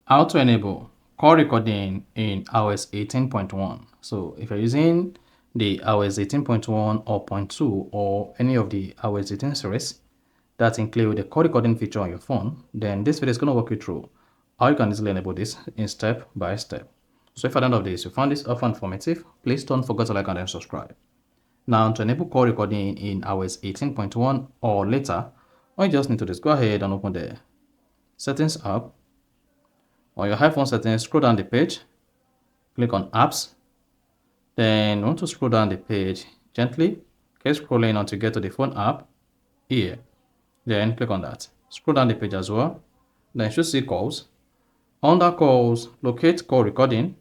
How to enable call recording in iOS 18.1. So if you're using the iOS 18.1 or 0.2 or any of the iOS 18 series that include the call recording feature on your phone, then this video is going to walk you through how you can easily enable this in step by step. So if at the end of this you found this often informative, please don't forget to like and then subscribe. Now, to enable call recording in iOS 18.1 or later, all you just need to do is go ahead and open the Settings app. On your iPhone settings, scroll down the page, click on Apps. Then you want to scroll down the page gently. Keep scrolling until you get to the phone app here. Then click on that. Scroll down the page as well. Then you should see calls. Under calls, locate call recording.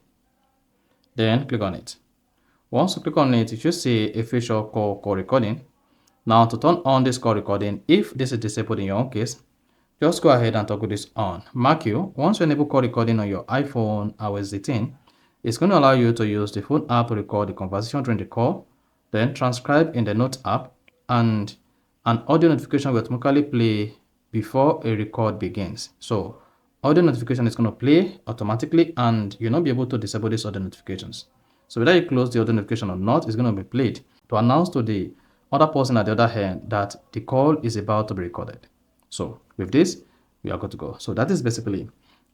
Then click on it. Once you click on it, you should see a feature called call recording. Now to turn on this call recording, if this is disabled in your own case, just go ahead and toggle this on. Mark you, once you enable call recording on your iPhone iOS 18, it's going to allow you to use the phone app to record the conversation during the call, then transcribe in the Note app, and an audio notification will automatically play before a record begins. So audio notification is going to play automatically and you'll not be able to disable these audio notifications. So whether you close the audio notification or not, it's going to be played to announce to the other person at the other hand that the call is about to be recorded. So with this, we are good to go. So that is basically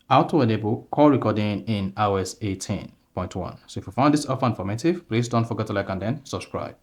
how to enable call recording in iOS 18.1. So if you found this offer informative, please don't forget to like and then subscribe.